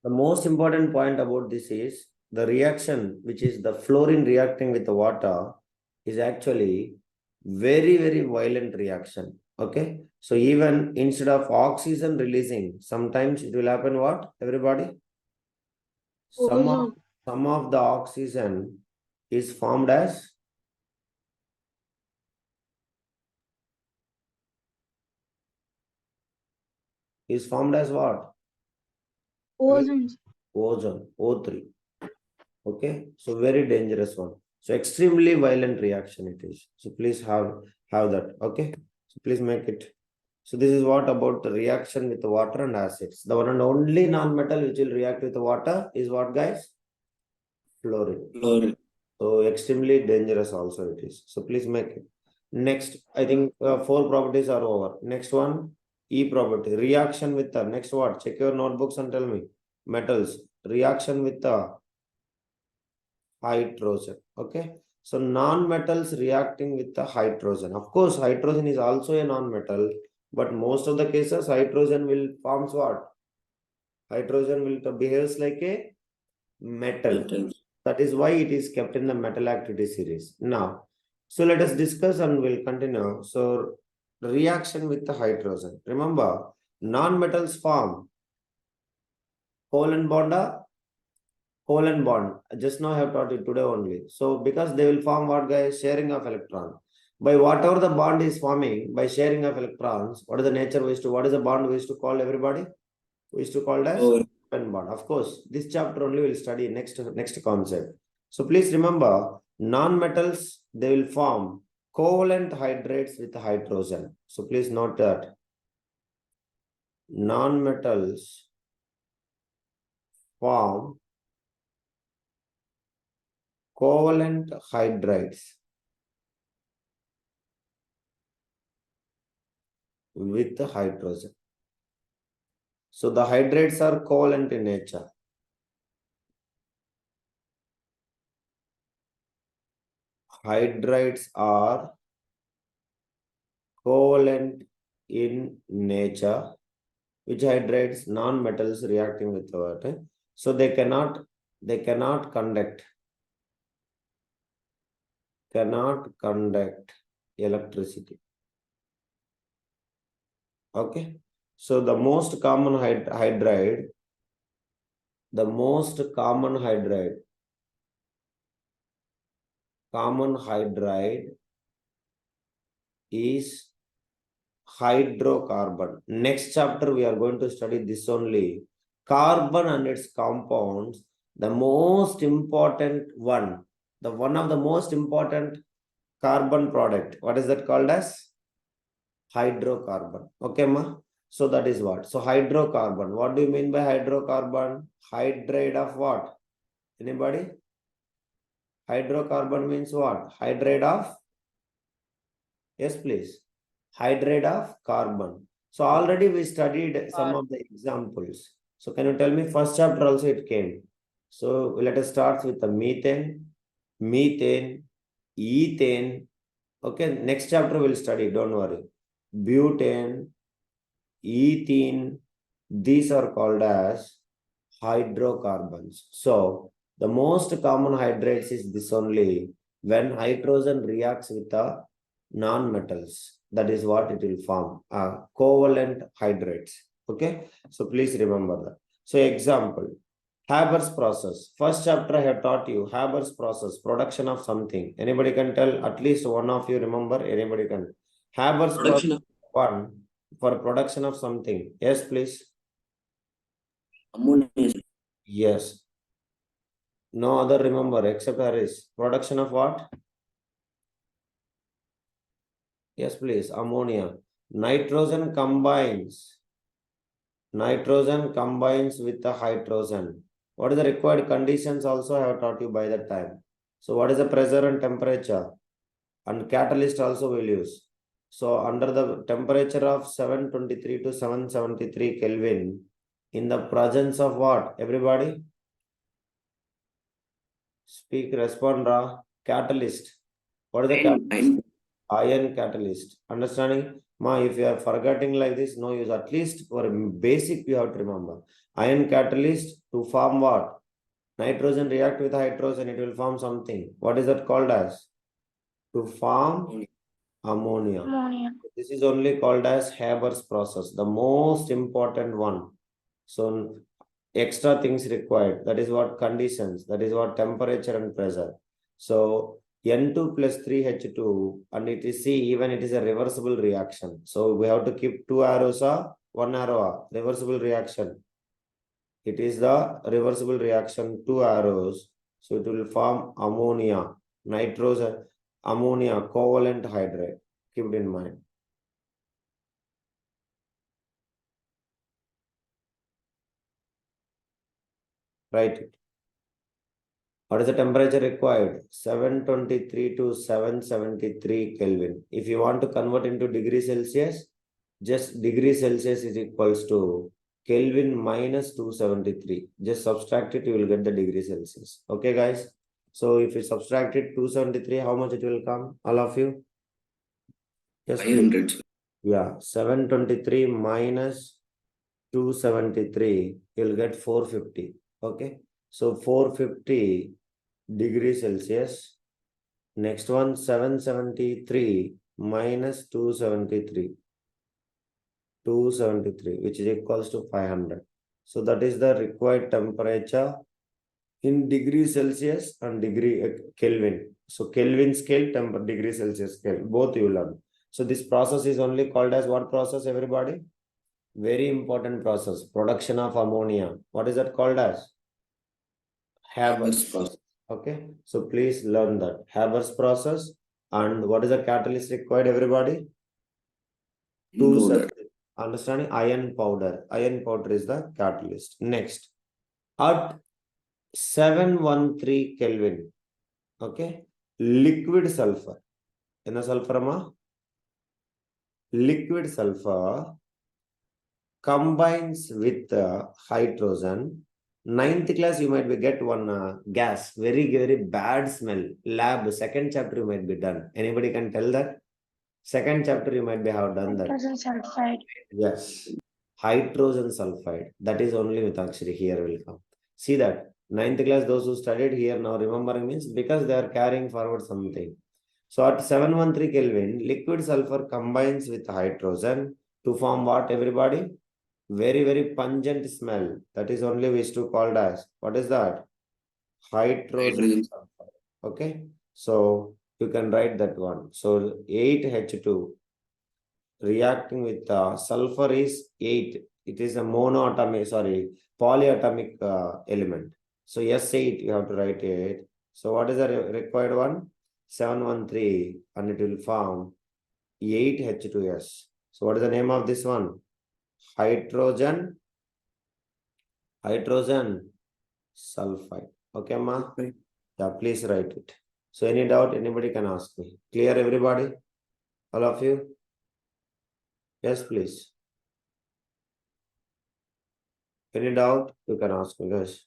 The most important point about this is the reaction, which is the fluorine reacting with the water, is actually very, very violent reaction. Okay. So even instead of oxygen releasing, sometimes it will happen what? Everybody? Ozone. Some of the oxygen is formed as what? Ozone. Ozone, O3. Okay, so very dangerous one. So extremely violent reaction it is. So please have that. Okay, so please make it. So this is what about the reaction with the water and acids. The one and only non-metal which will react with the water is what, guys? Fluorine. So extremely dangerous also it is. So please make it. Next, I think 4 properties are over. Next one, E property. Reaction with the next what? Check your notebooks and tell me. Metals. Reaction with the hydrogen. Okay. So non-metals reacting with the hydrogen. Of course, hydrogen is also a non-metal, but most of the cases, hydrogen will forms what? Hydrogen will behaves like a metal. That is why it is kept in the metal activity series. Now, so let us discuss and we'll continue. So reaction with the hydrogen. Remember, non-metals form covalent bond or covalent bond. Just now I have taught you today only. So because they will form what, guys? Sharing of electron. By whatever the bond is forming, by sharing of electrons, what is the nature we used to, what is the bond we used to call everybody? We used to call as covalent bond. Of course, this chapter only will study next concept. So please remember, non-metals, they will form covalent hydrates with hydrogen. So please note that. Non-metals form covalent hydrides with hydrogen. So the hydrates are covalent in nature. Hydrides are covalent in nature, which hydrates non-metals reacting with water. So they cannot conduct electricity. Okay. So the most common hydride, is hydrocarbon. Next chapter we are going to study this only. Carbon and its compounds, the most important one, one of the most important carbon product. What is that called as? Hydrocarbon. Okay, ma? So that is what? So hydrocarbon. What do you mean by hydrocarbon? Hydrate of what? Anybody? Hydrocarbon means what? Hydrate of? Yes, please. Hydrate of carbon. So already we studied some of the examples. So can you tell me, first chapter also it came. So let us start with the methane, ethane. Okay, next chapter we'll study, don't worry. Butane, ethene, these are called as hydrocarbons. So the most common hydrates is this only. When hydrogen reacts with the non-metals, that is what it will form, covalent hydrates. Okay, so please remember that. So example, Haber's process. First chapter I have taught you Haber's process, production of something. Anybody can tell? At least one of you remember? Anybody can? Haber's process one for production of something. Yes, please. Ammonia. Yes. No other remember except Harris. Production of what? Yes, please. Ammonia. Nitrogen combines with the hydrogen. What is the required conditions also I have taught you by that time. So what is the pressure and temperature? And catalyst also will use. So under the temperature of 723 to 773 Kelvin, in the presence of what? Everybody? Speak, respond, Ra. Catalyst. What is the catalyst? Ion catalyst. Understanding? Ma, if you are forgetting like this, no use. At least for a basic, you have to remember. Iron catalyst to form what? Nitrogen react with hydrogen, it will form something. What is that called as? To form ammonia. Ammonia. This is only called as Haber's process, the most important one. So extra things required. That is what conditions. That is what temperature and pressure. So N2 plus 3H2, and it is, see, even it is a reversible reaction. So we have to keep two arrows or one arrow, reversible reaction. It is the reversible reaction, two arrows. So it will form ammonia, nitrogen, ammonia, covalent hydride. Keep it in mind. Write it. What is the temperature required? 723 to 773 Kelvin. If you want to convert into degree Celsius, just degree Celsius is equals to Kelvin minus 273. Just subtract it, you will get the degree Celsius. Okay, guys? So if you subtract it 273, how much it will come? All of you? Yes, 500. Yeah, 723 minus 273, you'll get 450. Okay. So 450 degrees Celsius. Next one, 773 minus 273. 273, which is equals to 500. So that is the required temperature in degree Celsius and degree Kelvin. So Kelvin scale, degree Celsius scale, both you learn. So this process is only called as what process, everybody? Very important process, production of ammonia. What is that called as? Haber's process. Okay, so please learn that Haber's process. And what is the catalyst required, everybody? Understanding? Iron powder. Iron powder is the catalyst. Next, at 713 Kelvin, okay, liquid sulfur. In sulfur, ma? Liquid sulfur combines with hydrogen. Ninth class, you might be get one gas, very bad smell. Lab, second chapter, you might be done. Anybody can tell that? Second chapter, you might be have done that. Hydrogen sulfide. Yes. Hydrogen sulfide. That is only with actually here will come. See that. Ninth class, those who studied here now remembering means because they are carrying forward something. So at 713 Kelvin, liquid sulfur combines with hydrogen to form what, everybody? Very pungent smell. That is only we used to called as, what is that? Hydrogen sulfide. Okay. So you can write that one. So 8H2 reacting with sulfur is 8. It is a polyatomic element. So S8, you have to write it. So what is the required one? 713, and it will form 8H2S. So what is the name of this one? Hydrogen sulfide. Okay, ma? Yeah, please write it. So any doubt, anybody can ask me. Clear, everybody? All of you? Yes, please. Any doubt, you can ask me, guys.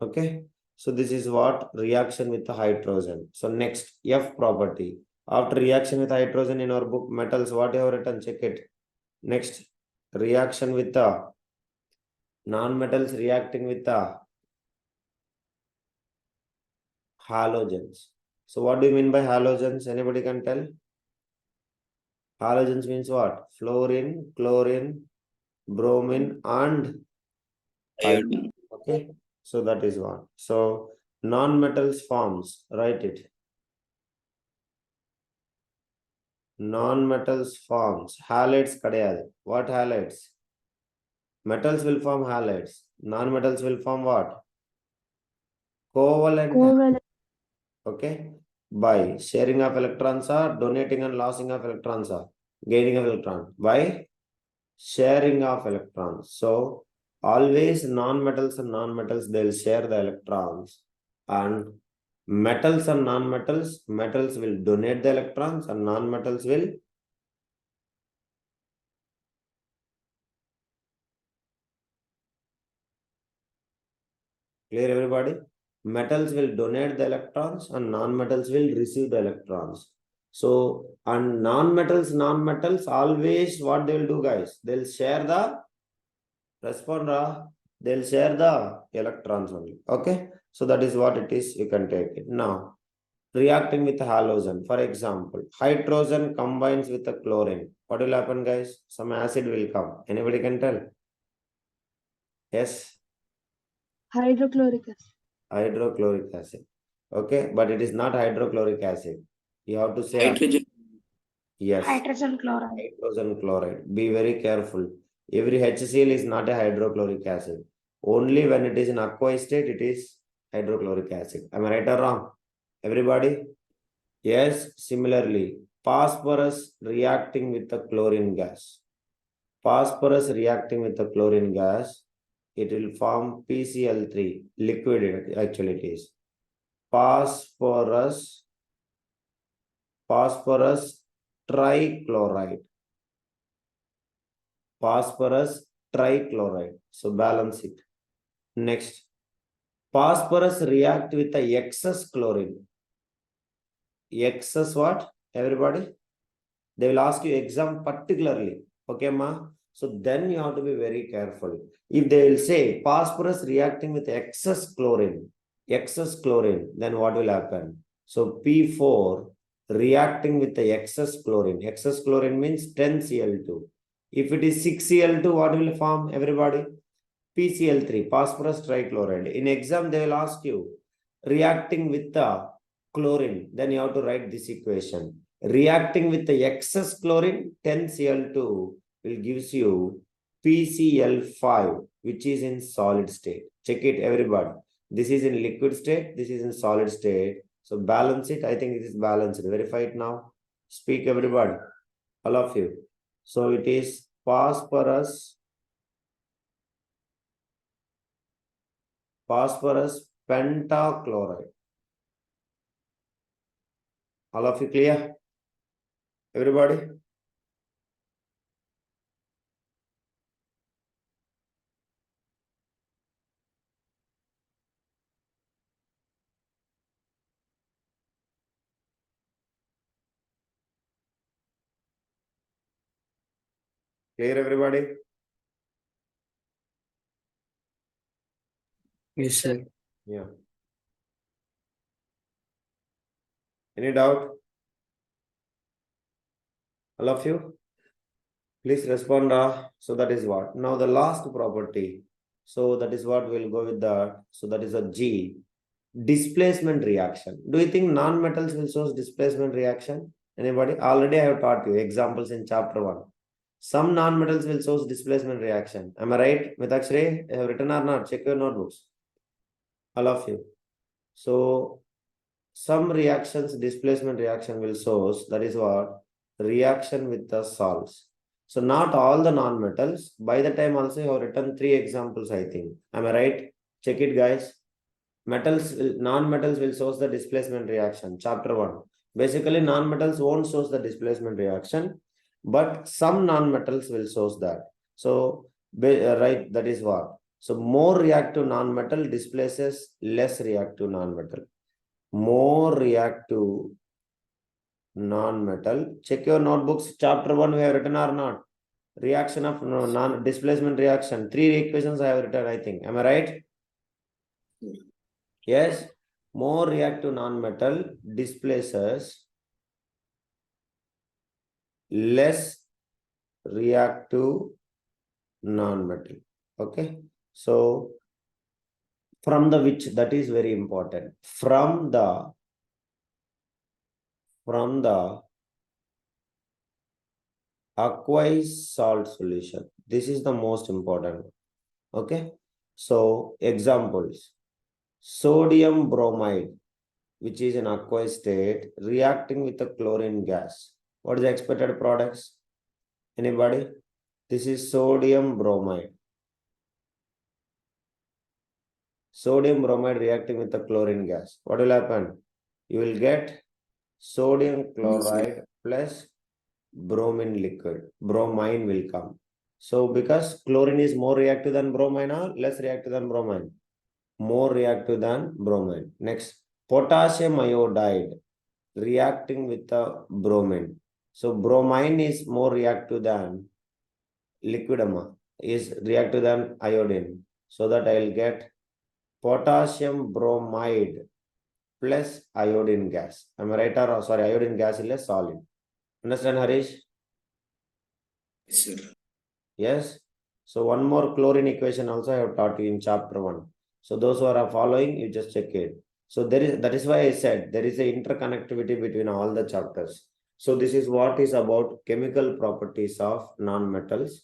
Okay. So this is what reaction with the hydrogen. So next, F property. After reaction with hydrogen in our book, metals, what you have written, check it. Next, reaction with the non-metals reacting with the halogens. So what do you mean by halogens? Anybody can tell? Halogens means what? Fluorine, chlorine, bromine, and iodine. Okay. So that is one. So non-metals forms, write it. Non-metals forms. Halides kadayadu. What halides? Metals will form halides. Non-metals will form what? Covalent. Okay. By sharing of electrons or donating and losing of electrons or gaining of electrons. By sharing of electrons. So always non-metals and non-metals, they'll share the electrons. And metals and non-metals, metals will donate the electrons and non-metals will clear, everybody? Metals will donate the electrons and non-metals will receive the electrons. So, and non-metals always what they will do, guys? They'll share the responder, they'll share the electrons only. Okay, so that is what it is. You can take it now. Reacting with halogen, for example, hydrogen combines with the chlorine. What will happen, guys? Some acid will come. Anybody can tell? Yes, Hydrochloric acid. hydrochloric acid. Okay, but it is not hydrochloric acid. You have to say Hydrogen. yes. Hydrogen chloride. Hydrogen chloride. Be very careful. Every HCl is not a hydrochloric acid. Only when it is in aqueous state, it is hydrochloric acid. Am I right or wrong? Everybody? Yes, similarly, phosphorus reacting with the chlorine gas. Phosphorus reacting with the chlorine gas, it will form PCl3, liquid actually it is. Phosphorus trichloride. Phosphorus trichloride. So balance it. Next, phosphorus react with the excess chlorine. Excess what? Everybody? They will ask you exam particularly. Okay, ma? So then you have to be very careful. If they will say phosphorus reacting with excess chlorine, then what will happen? So P4 reacting with the excess chlorine. Excess chlorine means 10Cl2. If it is 6Cl2, what will form, everybody? PCl3, phosphorus trichloride. In exam, they will ask you reacting with the chlorine. Then you have to write this equation. Reacting with the excess chlorine, 10Cl2 will gives you PCl5, which is in solid state. Check it, everybody. This is in liquid state. This is in solid state. So balance it. I think it is balanced. Verify it now. Speak, everybody. All of you. So it is phosphorus pentachloride. All of you clear? Everybody? Clear, everybody? Yes, sir. Yeah. Any doubt? All of you? Please respond. So that is what. Now the last property. So that is what we'll go with that. So that is a G. Displacement reaction. Do you think non-metals will show displacement reaction? Anybody? Already I have taught you examples in chapter 1. Some non-metals will show displacement reaction. Am I right? Mitakshri, I have written or not? Check your notebooks. All of you. So some reactions, displacement reaction will show. That is what? Reaction with the salts. So not all the non-metals. By the time also you have written 3 examples, I think. Am I right? Check it, guys. Non-metals will show the displacement reaction. Chapter 1. Basically, non-metals won't show the displacement reaction, but some non-metals will show that. So, right, that is what. So, more reactive non-metal displaces less reactive non-metal. More reactive non-metal. Check your notebooks. Chapter 1 we have written or not? Reaction of non-displacement reaction. 3 equations I have written, I think. Am I right? Yes. More reactive non-metal displaces less reactive non-metal. Okay. So, from the which, that is very important. From the aqueous salt solution. This is the most important. Okay. So, examples. Sodium bromide, which is in aqueous state, reacting with the chlorine gas. What is the expected products? Anybody? This is sodium bromide. Sodium bromide reacting with the chlorine gas. What will happen? You will get sodium chloride plus bromine liquid. Bromine will come. So because chlorine is more reactive than bromine or less reactive than bromine? More reactive than bromine. Next, potassium iodide. reacting with the bromine. So bromine is more reactive than liquidum, is reactive than iodine. So that I'll get potassium bromide plus iodine gas. Am I right or sorry, iodine gas is a solid. Understand, Harish? Yes, sir. Yes. So one more chlorine equation also I have taught you in chapter 1. So those who are following, you just check it. So that is why I said there is a interconnectivity between all the chapters. So this is what is about chemical properties of non-metals.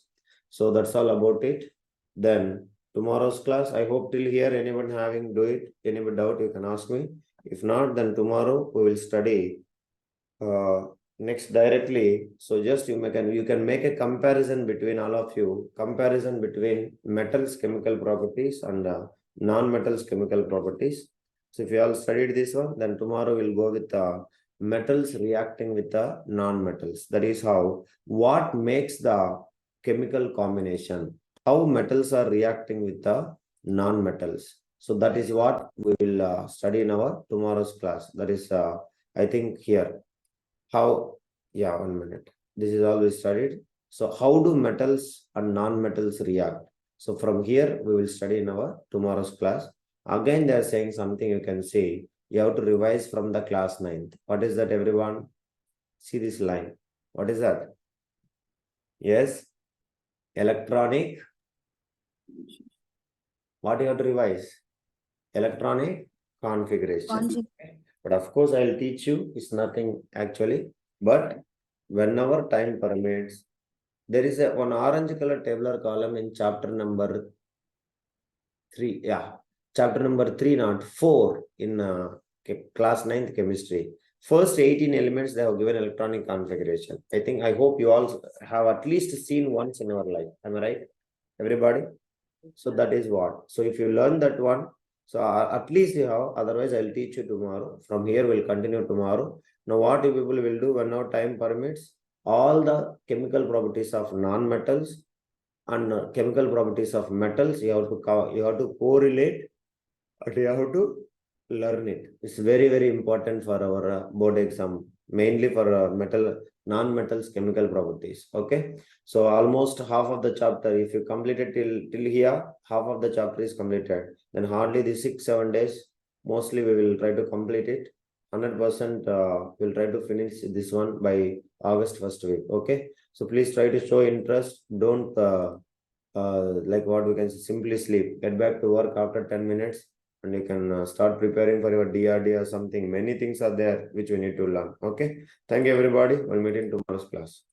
So that's all about it. Then tomorrow's class, I hope till here anyone having any doubt you can ask me. If not, then tomorrow we will study next directly. So just you can make a comparison between all of you, comparison between metals chemical properties and non-metals chemical properties. So if you all studied this one, then tomorrow we'll go with metals reacting with the non-metals. That is how, what makes the chemical combination, how metals are reacting with the non-metals. So that is what we will study in our tomorrow's class. That is, I think here. How, yeah, 1 minute. This is all we studied. So how do metals and non-metals react? So from here, we will study in our tomorrow's class. Again, they are saying something you can see. You have to revise from the class 9th. What is that, everyone? See this line. What is that? Yes. Electronic. What you have to revise? Electronic configuration. But of course, I'll teach you. It's nothing actually. But whenever time permits, there is one orange color tabular column in chapter number 3. Yeah, chapter number 304 in class 9th chemistry. First 18 elements they have given electronic configuration. I hope you all have at least seen once in your life. Am I right? Everybody? So that is what. So if you learn that one, so at least you have, otherwise I'll teach you tomorrow. From here we'll continue tomorrow. Now what you people will do whenever time permits, all the chemical properties of non-metals and chemical properties of metals, you have to correlate, and you have to learn it. It's very, very important for our board exam, mainly for non-metals chemical properties. Okay. So almost half of the chapter, if you complete it till here, half of the chapter is completed. Then hardly the 6-7 days, mostly we will try to complete it. 100% we'll try to finish this one by August 1st week. Okay. So please try to show interest. Don't like what we can say, simply sleep. Get back to work after 10 minutes and you can start preparing for your DRD or something. Many things are there which we need to learn. Okay. Thank you, everybody. We'll meet in tomorrow's class.